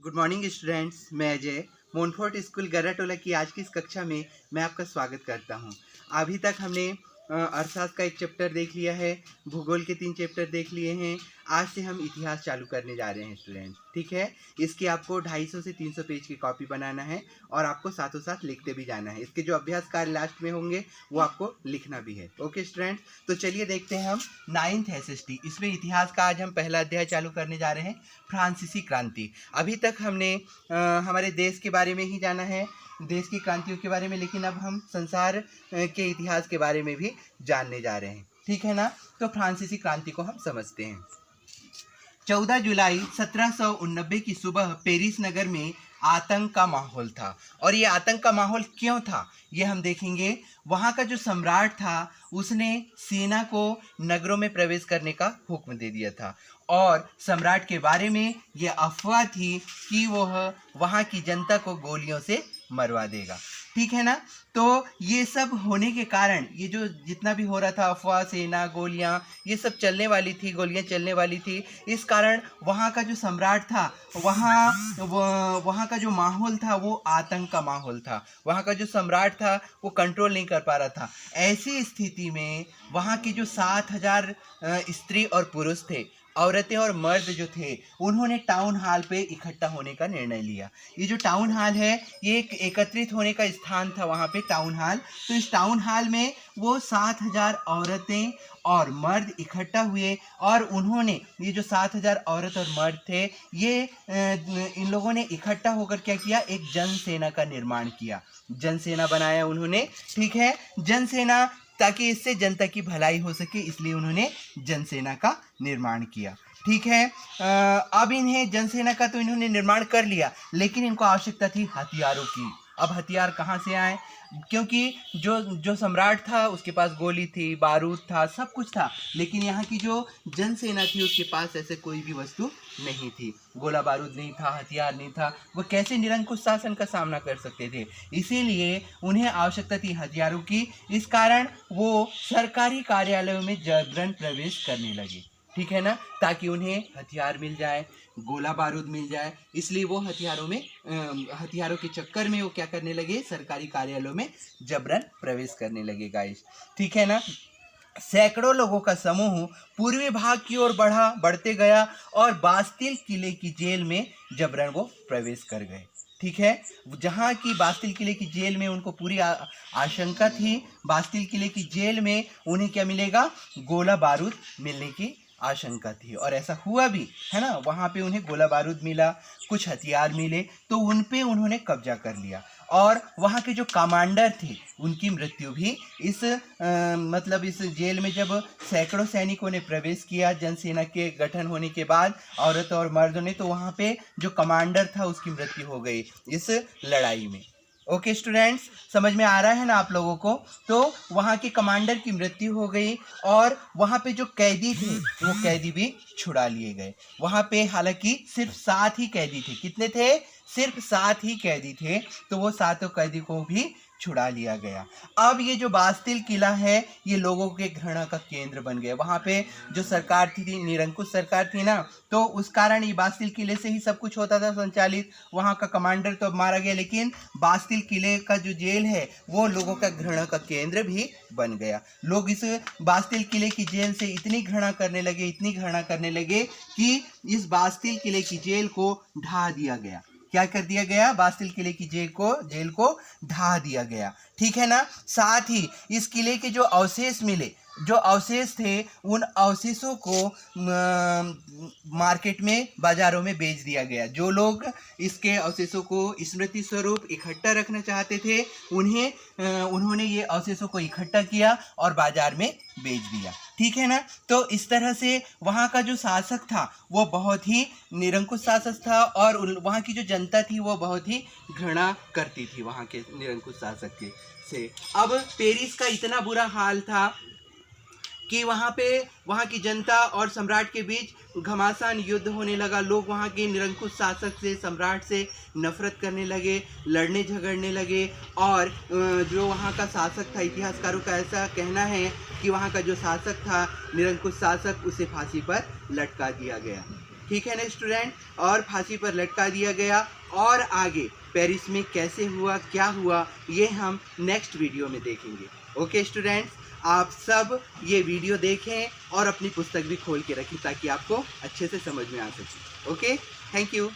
Good morning students. मैं Ajay मोनफोर्ट school गराटोला की आज की इस कक्षा में मैं आपका स्वागत करता हूं। अभी तक हमने अर्थशास्त्र का एक चैप्टर देख लिया है, भूगोल के 3 चैप्टर देख लिए हैं। आज से हम इतिहास चालू करने जा रहे हैं स्टूडेंट, ठीक है। इसकी आपको 250 से 300 पेज की कॉपी बनाना है और आपको साथों साथ लिखते भी जाना है। इसके जो अभ्यास कार्य लास्ट में होंगे वो आपको लिखना भी है। ओके स्टूडेंट, तो चलिए देखते हैं हम 9th SST। इसमें इतिहास का आज हम पहला अध्याय चालू करने जा रहे हैं, फ्रांसीसी क्रांति। अभी तक हमने हमारे देश के बारे में ही जाना है, देश की क्रांतियों के बारे में, लेकिन अब हम संसार के इतिहास के बारे में भी जानने जा रहे हैं, ठीक है ना। तो फ्रांसीसी क्रांति को हम समझते हैं। 14 जुलाई 1789 की सुबह पेरिस नगर में आतंक का माहौल था। और ये आतंक का माहौल क्यों था ये हम देखेंगे। वहाँ का जो सम्राट था उसने सेना को नगरों में प्रवेश करने का हुक्म दे दिया था और सम्राट के बारे में ये अफवाह थी कि वह वहाँ की जनता को गोलियों से मरवा देगा, ठीक है ना। तो ये सब होने के कारण ये जो जितना भी हो रहा था, अफवाह, सेना, गोलियां, ये सब चलने वाली थी, गोलियां चलने वाली थी। इस कारण वहाँ का जो सम्राट था, वहाँ का जो माहौल था वो आतंक का माहौल था। वहाँ का जो सम्राट था वो कंट्रोल नहीं कर पा रहा था। ऐसी स्थिति में वहाँ के जो 7000 स्त्री और पुरुष थे, औरतें और मर्द जो थे, उन्होंने टाउन हॉल पे इकट्ठा होने का निर्णय लिया। ये जो टाउन हॉल है ये एक एकत्रित होने का स्थान था, वहाँ पे टाउन हॉल। तो इस टाउन हॉल में वो 7000 औरतें और मर्द इकट्ठा हुए और उन्होंने ये जो 7000 औरत और मर्द थे, ये इन लोगों ने इकट्ठा होकर क्या किया, एक जनसेना का निर्माण किया, जनसेना बनाया उन्होंने, ठीक है। जनसेना, ताकि इससे जनता की भलाई हो सके, इसलिए उन्होंने जनसेना का निर्माण किया, ठीक है। अब इन्हें जनसेना का तो इन्होंने निर्माण कर लिया, लेकिन इनको आवश्यकता थी हथियारों की। अब हथियार कहाँ से आए, क्योंकि जो सम्राट था उसके पास गोली थी, बारूद था, सब कुछ था, लेकिन यहाँ की जो जनसेना थी उसके पास ऐसे कोई भी वस्तु नहीं थी, गोला बारूद नहीं था, हथियार नहीं था। वो कैसे निरंकुश शासन का सामना कर सकते थे, इसीलिए उन्हें आवश्यकता थी हथियारों की। इस कारण वो सरकारी कार्यालयों में जबरन प्रवेश करने लगे, ठीक है ना, ताकि उन्हें हथियार मिल जाए, गोला बारूद मिल जाए। इसलिए वो हथियारों के चक्कर में वो क्या करने लगे, सरकारी कार्यालयों में जबरन प्रवेश करने लगे गाइस, ठीक है ना। सैकड़ों लोगों का समूह पूर्वी भाग की ओर बढ़ते गया और बास्तिल किले की जेल में जबरन वो प्रवेश कर गए, ठीक है। जहाँ की बास्तिल किले की जेल में उनको पूरी आशंका थी, बास्तिल किले की जेल में उन्हें क्या मिलेगा, गोला बारूद मिलने की आशंका थी, और ऐसा हुआ भी, है ना। वहाँ पे उन्हें गोला बारूद मिला, कुछ हथियार मिले, तो उन पे उन्होंने कब्जा कर लिया। और वहाँ के जो कमांडर थे उनकी मृत्यु भी इस जेल में, जब सैकड़ों सैनिकों ने प्रवेश किया जनसेना के गठन होने के बाद, औरत और मर्दों ने, तो वहाँ पे जो कमांडर था उसकी मृत्यु हो गई इस लड़ाई में। ओके स्टूडेंट्स, समझ में आ रहा है ना आप लोगों को। तो वहाँ के कमांडर की मृत्यु हो गई और वहाँ पे जो कैदी थे वो कैदी भी छुड़ा लिए गए। वहाँ पे हालांकि सिर्फ 7 ही कैदी थे। कितने थे? सिर्फ 7 ही कैदी थे, तो वो 7 कैदी को भी छुड़ा लिया गया। अब ये जो बास्तिल किला है ये लोगों के घृणा का केंद्र बन गया। वहाँ पे जो सरकार थी निरंकुश सरकार थी ना, तो उस कारण ये बास्तिल किले से ही सब कुछ होता था संचालित। वहाँ का कमांडर तो अब मारा गया, लेकिन बास्तिल किले का जो जेल है वो लोगों का घृणा का केंद्र भी बन गया। लोग इस बास्तिल किले की जेल से इतनी घृणा करने लगे कि इस बास्तिल किले की जेल को ढा दिया गया। क्या कर दिया गया? बास्तिल किले की जेल को ढा दिया गया, ठीक है ना। साथ ही इस किले के जो अवशेष मिले, जो अवशेष थे, उन अवशेषों को मार्केट में, बाजारों में बेच दिया गया। जो लोग इसके अवशेषों को स्मृति स्वरूप इकट्ठा रखना चाहते थे, उन्होंने ये अवशेषों को इकट्ठा किया और बाजार में बेच दिया, ठीक है ना। तो इस तरह से वहाँ का जो शासक था वो बहुत ही निरंकुश शासक था और वहाँ की जो जनता थी वो बहुत ही घृणा करती थी वहाँ के निरंकुश शासक से। अब पेरिस का इतना बुरा हाल था कि वहाँ की जनता और सम्राट के बीच घमासान युद्ध होने लगा। लोग वहाँ के निरंकुश शासक से, सम्राट से नफरत करने लगे, लड़ने झगड़ने लगे। और जो वहाँ का शासक था, इतिहासकारों का ऐसा कहना है कि वहाँ का जो शासक था, निरंकुश शासक, उसे फांसी पर लटका दिया गया। ठीक है ना स्टूडेंट। और फांसी पर लटका दिया गया, और आगे पेरिस में कैसे हुआ, क्या हुआ, ये हम नेक्स्ट वीडियो में देखेंगे। ओके स्टूडेंट्स, आप सब ये वीडियो देखें और अपनी पुस्तक भी खोल के रखें ताकि आपको अच्छे से समझ में आ सके। Okay, thank you.